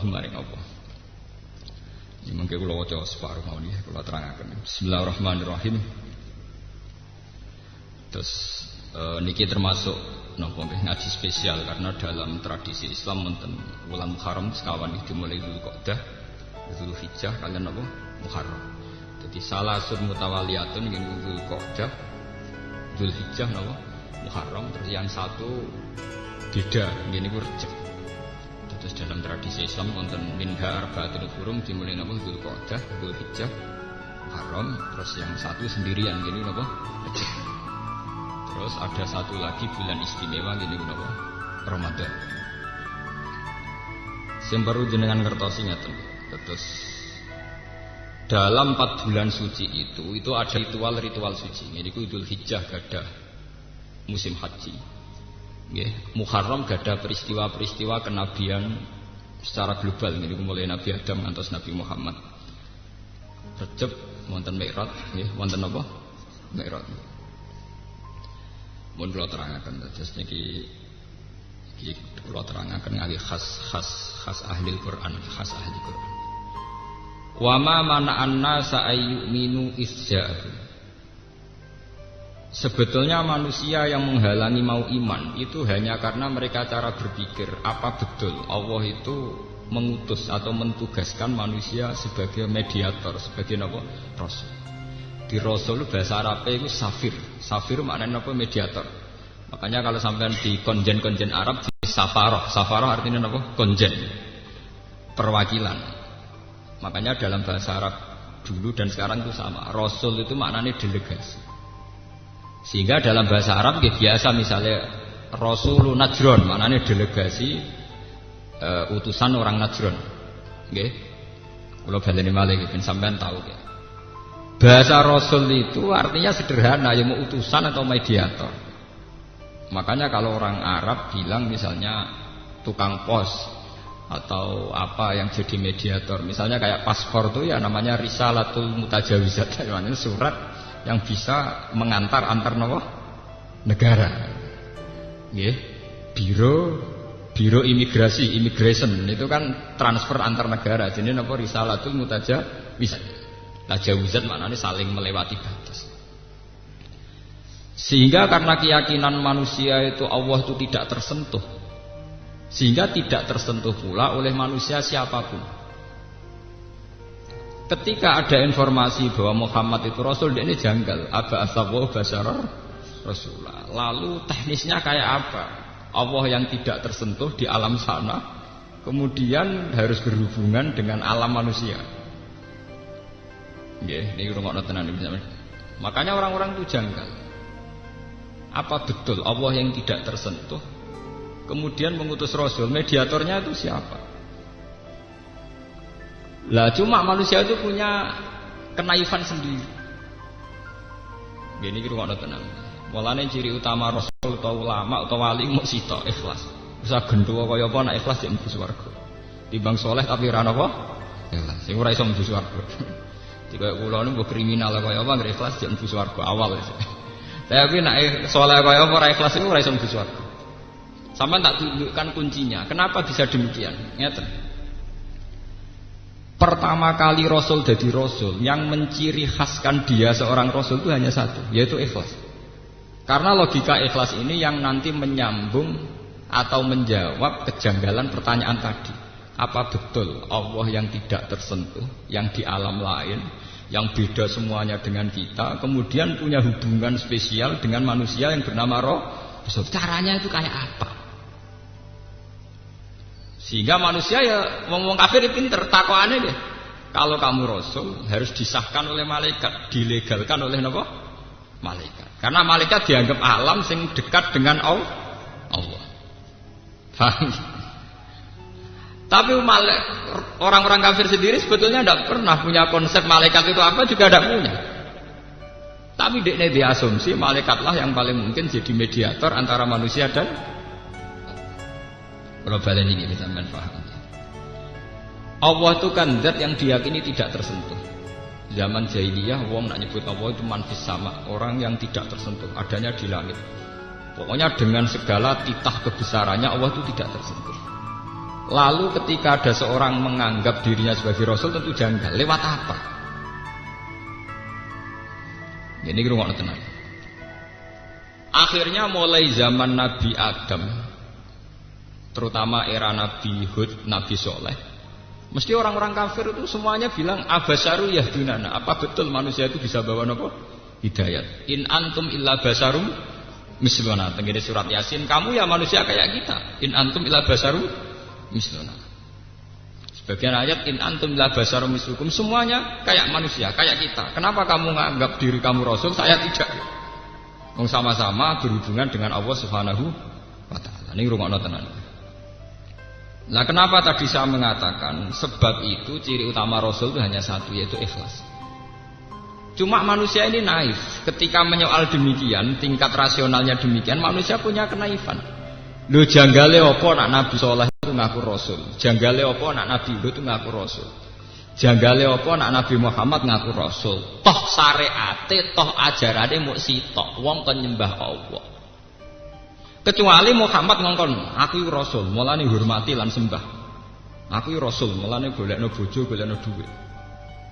maring Allah. Ini mengke kula waca separuh mawon nggih kula terangaken. Bismillahirrahmanirrahim. Terus niki termasuk napa nggih ngaji spesial karena dalam tradisi Islam wonten wulan Muharram sekawan iki dimulai Dzulqa'dah, Dzulhijjah kaliyan napa Muharram. Jadi salasun mutawaliyatun nggih Dzulqa'dah, Dzulhijjah napa Muharram, terus yang satu beda nggih niku Rejab. Terus dalam tradisi Islam wonten minha arba'atul hurum dimulai napa Dzulqa'dah, Dzulhijjah, Muharram, terus yang satu sendirian gini napa Rejab. Terus ada satu lagi bulan istimewa gini napa Ramadan. Sing perlu jenengan ngertosi ngaten. Terus dalam 4 bulan suci itu ada ritual suci. Niku Dzulhijjah gadah musim haji. Nggih, Muharram gadah peristiwa-peristiwa kenabian secara global niku mulai Nabi Adam ngantos Nabi Muhammad. Rejab wonten Mi'raj, nggih, wonten apa? Mi'raj. Mun kula terangaken terus niki kula terangaken ngali khas ahli Quran, khas ahli Quran. Wa ma mana'an nasa ayyuminu isja'u. Sebetulnya manusia yang menghalangi mau iman itu hanya karena mereka cara berpikir apa betul Allah itu mengutus atau mentugaskan manusia sebagai mediator, sebagai apa? Rasul. Di Rasul bahasa Arabnya itu safir. Safir maknanya apa? Mediator. Makanya kalau sampean di konjen-konjen Arab di safaroh. Safaroh artinya apa? Konjen. Perwakilan. Makanya dalam bahasa Arab dulu dan sekarang itu sama. Rasul itu maknanya delegasi. Sehingga dalam bahasa Arab biasa misalnya Rasulun Najron maknanya delegasi utusan orang Najron. Nggih. Kula baleni malih ben sampean tahu nggih. Bahasa Rasul itu artinya sederhana, ya mau utusan atau mediator. Makanya kalau orang Arab bilang misalnya tukang pos atau apa yang jadi mediator, misalnya kayak paspor itu ya namanya risalatul mutajawizat, namanya surat yang bisa mengantar antar negara. Nggih. Biro immigration itu kan transfer antar negara. Jadi napa risalatul mutajawizat. Tajawuzat maknanya saling melewati batas. Sehingga karena keyakinan manusia itu Allah itu tidak tersentuh, sehingga tidak tersentuh pula oleh manusia siapapun. Ketika ada informasi bahwa Muhammad itu Rasul, dia ini janggal. Aba asawwa basyarar Rasulullah. Lalu teknisnya kayak apa? Allah yang tidak tersentuh di alam sana, kemudian harus berhubungan dengan alam manusia. Nggih, niki rungokno tenan iki. Makanya orang-orang itu janggal. Apa betul Allah yang tidak tersentuh kemudian mengutus Rasul? Mediatornya itu siapa? Lah cuma manusia itu punya kenaifan sendiri. Gini kira ada tenang. Mulane ciri utama Rasul atau ulama atau wali mau sitok ikhlas. Bisa gendho kaya apa nek ikhlas ya mlebu swarga. Timbang soleh tapi ora napa? Ikhlas. Sing ora iso mlebu swarga. Dikaya kula niku kriminal kaya apa nggih ikhlas ya mlebu swarga awal. Tapi nek soleh kaya apa ora ikhlas iku ora iso mlebu swarga. Sampeyan tak tunjukkan kuncinya. Kenapa bisa demikian? Ngeten. Pertama kali Rasul jadi Rasul, yang menciri khaskan dia seorang Rasul itu hanya satu, yaitu ikhlas. Karena logika ikhlas ini yang nanti menyambung atau menjawab kejanggalan pertanyaan tadi. Apa betul Allah yang tidak tersentuh, yang di alam lain, yang beda semuanya dengan kita, kemudian punya hubungan spesial dengan manusia yang bernama Rasul? Caranya itu kayak apa? Sehingga manusia ya ngomong kafir pinter, takokane deh. Kalau kamu Rasul harus disahkan oleh malaikat, dilegalkan oleh apa? Malaikat. Karena malaikat dianggap alam sing dekat dengan Allah. Paham? Tapi orang-orang kafir sendiri sebetulnya tidak pernah punya konsep malaikat itu apa, juga tidak punya. Tapi dia diasumsi malaikatlah yang paling mungkin jadi mediator antara manusia dan kalau balen ini bisa paham. Allah itu kan zat yang diyakini tidak tersentuh. Zaman jahiliyah wong nak nyebut Allah itu manfis sama, orang yang tidak tersentuh, adanya di langit. Pokoknya dengan segala titah kebesarannya Allah itu tidak tersentuh. Lalu ketika ada seorang menganggap dirinya sebagai rasul tentu janggal. Lewat apa? Ini ngrungokno tenan. Akhirnya mulai zaman Nabi Adam, terutama era Nabi Hud, Nabi Soleh, mesti orang-orang kafir itu semuanya bilang abasyaru yahdunana. Apa betul manusia itu bisa bawa nopo? Hidayat. In antum illa basarum misluna. Tenggene surat Yasin, kamu ya manusia kayak kita. In antum illa basarum misluna. Sebagian ayat in antum illa basarum mislukum, semuanya kayak manusia, kayak kita. Kenapa kamu menganggap diri kamu rasul, saya tidak? Wong sama-sama berhubungan dengan Allah Subhanahu wa taala. Ini rungokno tenan. Nah, kenapa tadi saya mengatakan sebab itu ciri utama rasul itu hanya satu, yaitu ikhlas. Cuma manusia ini naif. Ketika menyoal demikian, tingkat rasionalnya demikian, manusia punya kenaifan. Lho janggale apa nak Nabi Soleh itu ngaku rasul? Janggale apa nak Nabi Hud itu ngaku rasul? Janggale apa nak Nabi Muhammad ngaku rasul? Toh syariate, toh ajarane muk sitok, wong kon nyembah Allah. Kecuali Muhammad ngongkon, aku iki rasul, mulane hormati lan sembah. Aku iki rasul, mulane golekno bojo, golekno dhuwit.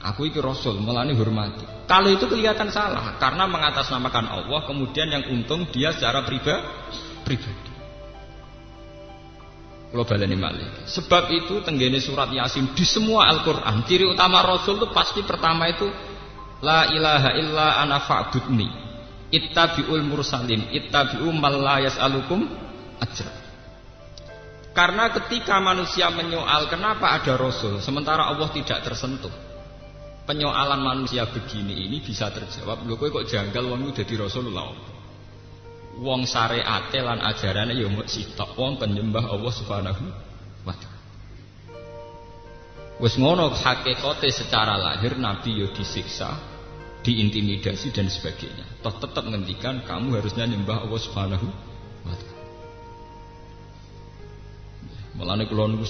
Aku iki rasul, mulane hormati. Kalau itu kelihatan salah karena mengatasnamakan Allah, kemudian yang untung dia secara pribadi. Kalau baleni malih. Sebab itu tenggene surat Yasin di semua Al-Qur'an, ciri utama rasul itu pasti pertama itu la ilaha illa ana fa'budni. Ittabi'ul mursalin, ittabi'u man la yas'alukum ajra. Karena ketika manusia menyoal kenapa ada rasul sementara Allah tidak tersentuh, penyoalan manusia begini ini bisa terjawab. Lho kowe kok janggal wong dadi rasulullah. Wong syariate lan ajarane ya mung sitok, wong penyembah Allah Subhanahu wa taala. Wis ngono hakikate secara lahir Nabi ya disiksa, diintimidasi dan sebagainya. Toh tetap ngendikan kamu harusnya nyembah Allah Subhanahu wa taala. Mulane kula niku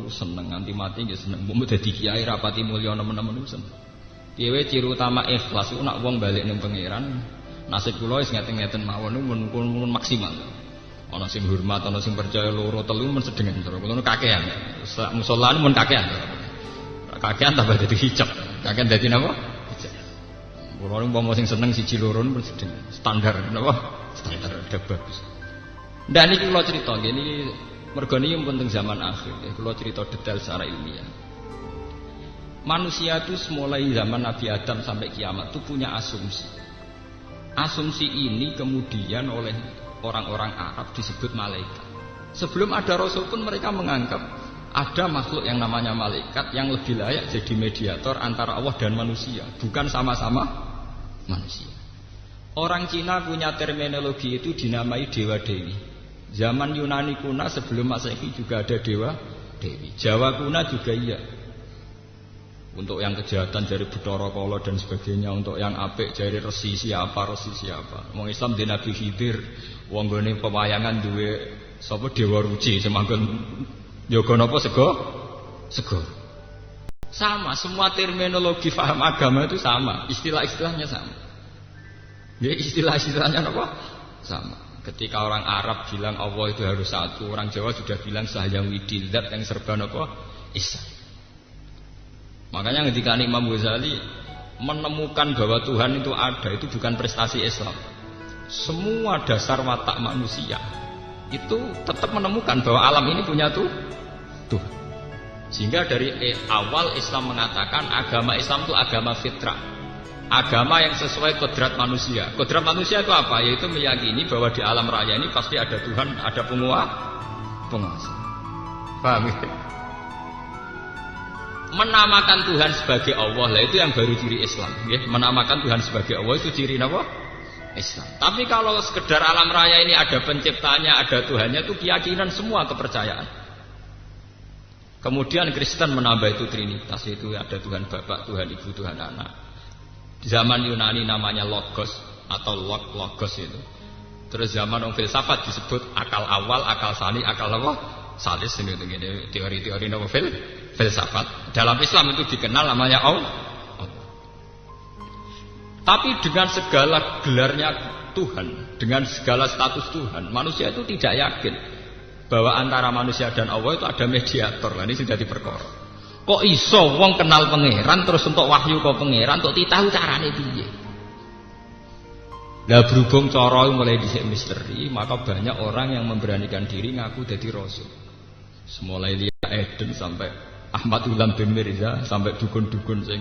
seneng, nganti mati nggih seneng. Mbok dadi kiai rapati mulya nemen-nemen niku seneng. Piye ciri utama ikhlas iku nek wong balik ning pangeran. Nasib kula wis ngeten-ngeten mawon niku mun maksimal. Ana sing hormat, ana sing percaya loro telu men sedengan terus. Kula kakehan. Musolaan mun kakehan. Kakehan tambah dadi hijab. Kakehan dadi napa? Hijab. Kula niku umpama sing seneng siji loro men sedengan. Standar napa? Standar ada bagus. Ndak niki kula crita nggih niki mergo niki penting zaman akhir. Kula cerita detail secara ilmiah. Manusia itu mulai zaman Nabi Adam sampai kiamat itu punya asumsi. Asumsi ini kemudian oleh orang-orang Arab disebut malaikat. Sebelum ada Rasul pun mereka menganggap ada makhluk yang namanya malaikat yang lebih layak jadi mediator antara Allah dan manusia, bukan sama-sama manusia. Orang Cina punya terminologi itu dinamai dewa dewi. Zaman Yunani kuna sebelum Masehi juga ada dewa dewi. Jawa kuna juga iya. Untuk yang kejahatan dari Bathara Kala dan sebagainya, untuk yang apik dari resi siapa. Wong Islam di Nabi Khidir, wong gone pewayangan duwe sapa dewa ruci semanggon yoga napa sego. Sama, semua terminologi paham agama itu sama, istilah-istilahnya sama. Ya istilah-istilahnya apa? Sama. Ketika orang Arab bilang Allah itu harus satu, orang Jawa sudah bilang sahyang widil, zat yang serba apa? Isa. Makanya ketika Imam Ghazali menemukan bahwa Tuhan itu ada, itu bukan prestasi Islam. Semua dasar watak manusia itu tetap menemukan bahwa alam ini punya Tuhan. Sehingga dari awal Islam mengatakan agama Islam itu agama fitrah, agama yang sesuai kodrat manusia. Kodrat manusia itu apa? Yaitu meyakini bahwa di alam raya ini pasti ada Tuhan, ada penguasa. Paham ya? Menamakan Tuhan sebagai Allah lah itu yang baru ciri Islam ya. Menamakan Tuhan sebagai Allah itu ciri apa? Islam. Tapi kalau sekedar alam raya ini ada penciptanya, ada Tuhannya, itu keyakinan semua, kepercayaan. Kemudian Kristen menambah itu Trinitas, itu ada Tuhan Bapa, Tuhan Ibu, Tuhan Anak. Di zaman Yunani namanya Logos atau Logos itu. Terus zaman orang filsafat disebut akal awal, akal sani, akal apa? Salis ini teori-teori nama filsafat. Dalam Islam itu dikenal namanya Allah. Tapi dengan segala gelarnya Tuhan, dengan segala status Tuhan, manusia itu tidak yakin bahwa antara manusia dan Allah itu ada mediator. Lah ini sudah diperkara. Kok iso wong kenal pangeran terus untuk wahyu kok pangeran untuk ditahu carane piye? Lah berhubung cara mulai dhisik misteri, maka banyak orang yang memberanikan diri ngaku jadi rasul. Semulai Lia Eden sampai Ahmad Ulam bin Mirza sampai dukun-dukun sing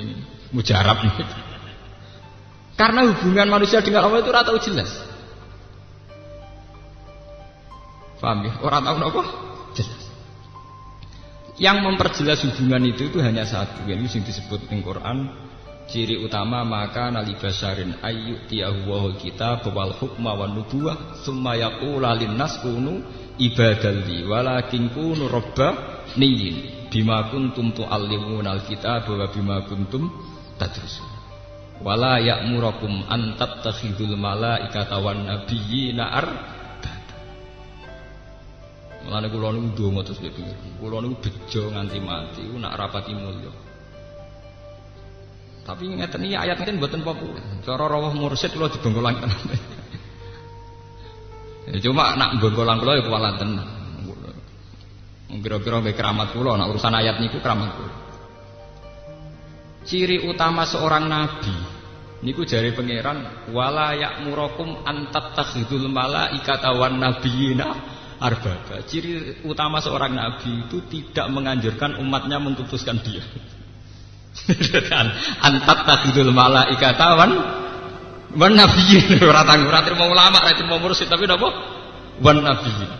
mujarab. Karena hubungan manusia dengan Allah itu ora tahu jelas. Paham ya? Orang tahu apa? Jelas. Yang memperjelas hubungan itu hanya satu. Ini yang disebut di Quran. Ciri utama maka nali basyarin ayyutiyahu wahul kitab wal hukma wan nubuwah summa yaqula linnas kunu ibadalli walakin kunu rabbaniyin bima kuntum tu'allimunal kitab wa bima kuntum tadrusun wala ya'murakum an tattakhidul malaikata wan nabiyyina mulane kula niku ndonga terus pikir. Kula niku bejo nganti mati ku nak rapati mulya. Tapi ngeten iki ayat ngeten mboten populer. Cara rawuh mursyid kula dibengkolang tenan. Ya cuma nak bengkolang kula ya kuwalan tenan. Kira-kira nggih keramat kula nak urusan ayat niku keramat kula. Ciri utama seorang nabi niku jare pangeran wala ya'murakum an tattakhidul malaikata wan nabiyyina arbaba. Ciri utama seorang nabi itu tidak menganjurkan umatnya mengutuskan dia. Antat takhidul malaikata wan nabiyyin. Ora trimo ulama, ora trimo mursyid tapi napa? Wan nabiyyin.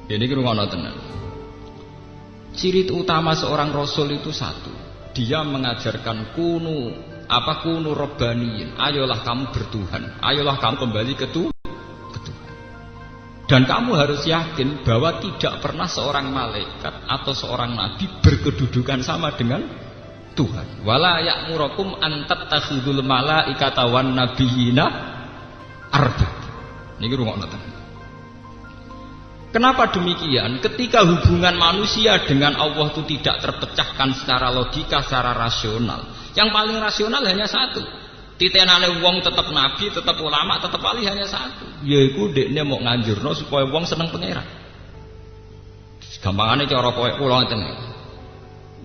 Ini ngrungokno tenan. Ciri utama seorang rasul itu satu. Dia mengajarkan kunu rabbaniyin. Ayolah kamu bertuhan. Ayolah kamu kembali ke Tuhan. Dan kamu harus yakin bahwa tidak pernah seorang malaikat atau seorang nabi berkedudukan sama dengan Tuhan. Wala ya'murakum an tattakhidul malaikata wan nabiyyina arbab. Niki rungokno tenan. Kenapa demikian? Ketika hubungan manusia dengan Allah itu tidak terpecahkan secara logika, secara rasional. Yang paling rasional hanya satu. Titenane wong tetap nabi, tetap ulama, tetap wali hanya satu. Yaiku dekne mau nganjurno supaya wong seneng pangeran. Gampangane cara kowe kula ngeten.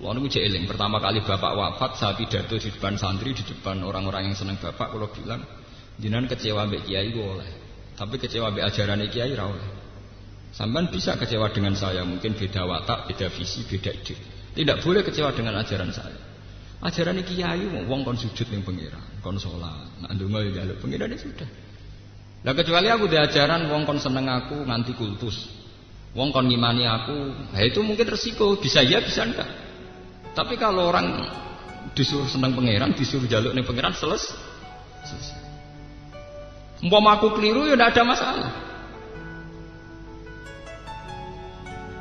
Kula niku jek eling pertama kali bapak wafat, saya pidato di depan santri, di depan orang-orang yang seneng bapak, kula bilang, jenengan kecewa mbek kiai boleh. Tapi kecewa mbek ajarane kiai ra oleh. Sampean bisa kecewa dengan saya, mungkin beda watak, beda visi, beda ide. Tidak boleh kecewa dengan ajaran saya. Ajaran iki kiai wong kon sujud ning pangeran, kon salat, nak ndonga ya njaluk pangeran sudah. Lah kecuali aku di ajaran wong kon seneng aku nganti kultus. Wong kon ngimani aku, nah itu mungkin resiko, bisa ya bisa enggak. Tapi kalau orang disuruh seneng pangeran, disuruh njaluk ning pangeran selesai. Umpama aku keliru ya enggak ada masalah.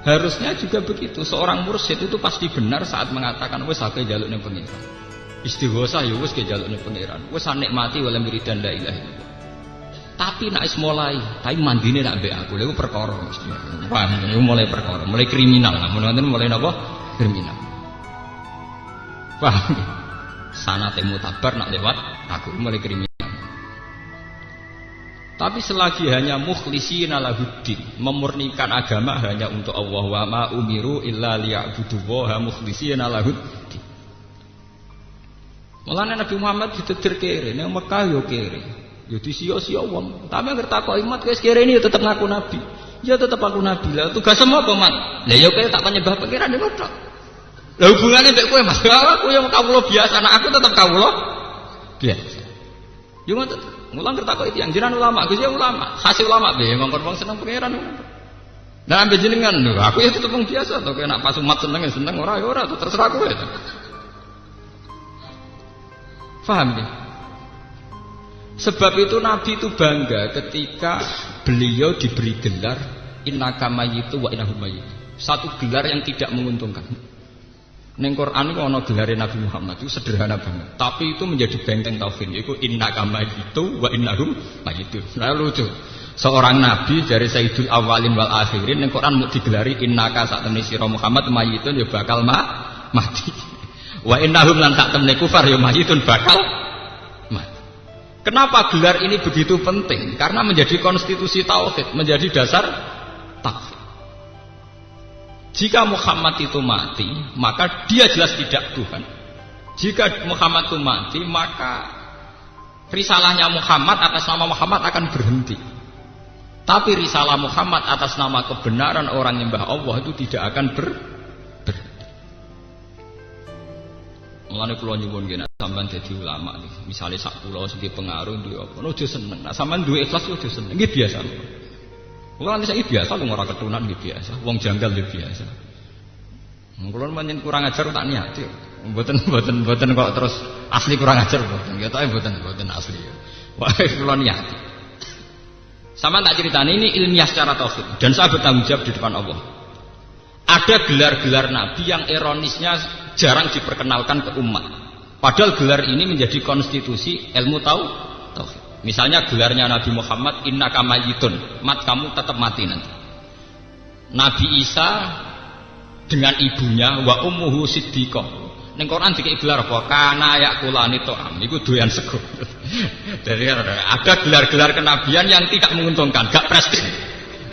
Harusnya juga begitu. Seorang mursyid itu pasti benar saat mengatakan wis akeh njaluk ning pangeran. Istighosah ya wis ke njaluk ning pangeran. Wis nikmati wala wiridan la ilaha illallah. Tapi nek wis mulai, tapi mandine nak mbek aku. Lha iku perkara mesti. Wah, iku mulai perkara, mulai kriminal. Mun ngoten mulai napa? Kriminal. Wah. Sanate mutabar nak lewat aku mulai kriminal. Tapi selagi hanya mukhlisina lahuddin, memurnikan agama hanya untuk Allah, wa ma umiru illa liya'budullaha mukhlisina lahuddin. Mulane Nabi Muhammad ditedir kere, ning Mekah yo kere. Yo disia-sia wong. Tapi anggere takok imat wis kere ini yo tetep ngaku nabi. Ya tetep aku nabi. Lah tugasmu apa, Mat? Lah yo kowe tak penyembah pangeran yo tok. Lah hubungane mbek kowe, Mas. Aku yo kawula biasa, anak aku tetep kawula biasa. Yo ngoten. Mulang kertakok itu yang jenengan ulama, Gus ya ulama, hasil ulama be, ngongkon wong seneng pangeran. Nah ambil jenengan, aku ya tetep wong biasa, atau kayak nak pas umat seneng ya seneng, ora terserah kowe. Faham ya? Sebab itu Nabi itu bangga ketika beliau diberi gelar innaka mayyitu wa innahum mayyitun. Satu gelar yang tidak menguntungkan. Ning Quran itu ana gelare Nabi Muhammad itu sederhana banget, tapi itu menjadi benteng tauhid, yaitu innaka mayyitu wa innahum mayyitun. Nah lucu. Seorang nabi dari Sayyidul Awwalin wal Akhirin ning Quran mau digelari innaka sak temne sira Muhammad mayyitun ya bakal mati. Wa innahum lan sak temne kufar ya mayyitun bakal mati. Kenapa gelar ini begitu penting? Karena menjadi konstitusi tauhid, menjadi dasar tauhid. Jika Muhammad itu mati, maka dia jelas tidak Tuhan. Jika Muhammad itu mati, maka risalahnya Muhammad atas nama Muhammad akan berhenti. Tapi risalah Muhammad atas nama kebenaran orang nyembah Allah itu tidak akan berhenti. Mulane kula nyuwun nggih nek sampean dadi ulama nih, misale sak kula sing pengaruh duwe apa, ojo seneng. Nek sampean duwe ikhlas ojo seneng. Nggih biasa. Kula nanti saiki biasa lu ora ketunan nggih biasa, wong janggal nggih biasa. Kula pancen kurang ajar tak niati. Mboten kok terus asli kurang ajar mboten. Ya tak mboten asli. Wah, kula niati. Sampeyan tak critani ini ilmiah secara tauhid dan saya bertanggung jawab di depan Allah. Ada gelar-gelar nabi yang ironisnya jarang diperkenalkan ke umat. Padahal gelar ini menjadi konstitusi ilmu tauhid. Misalnya gelarnya Nabi Muhammad, innaka mayyitun, mat kamu tetap mati nanti. Nabi Isa dengan ibunya wa ummuhu siddiqah. Ning Quran dikek gelar apa? Kana yakulani ta'am. Iku doyan sego. Jadi ada gelar-gelar kenabian yang tidak menguntungkan, gak prestis.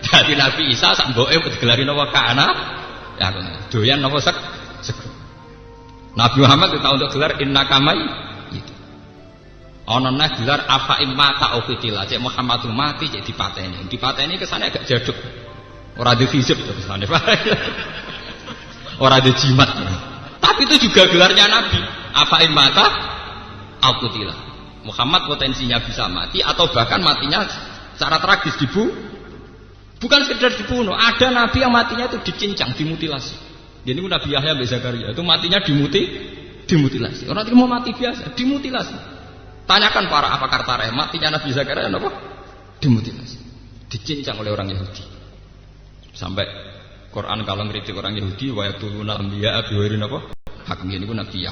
Jadi Nabi Isa sak mboke digelari napa kana ya doyan napa sego. Nabi Muhammad itu untuk gelar innaka mayyitun. Ana neh gelar afa imma ta'uqitila. Cek Muhammad mati cek dipateni. Dipateni kesane agak jaduk. Ora di fisik kesane. Ora di jimat. Tapi itu juga gelarnya Nabi. Afa imma ta'uqitila. Muhammad potensinya bisa mati atau bahkan matinya secara tragis bukan sekedar dibunuh. Ada nabi yang matinya itu dicincang, dimutilasi. Jadi Nabi Yahya bin Zakaria itu matinya dimutilasi. Orang itu mau mati biasa, dimutilasi. Tanyakan para pakar tarikh, matinya Nabi Zakaria apa? Dimutilasi. Dicincang oleh orang Yahudi. Sampai Quran kalau ngeritik orang Yahudi wa yaqtuluna anbiya'a bi ghairi apa? Hak ini Nabi Yahya.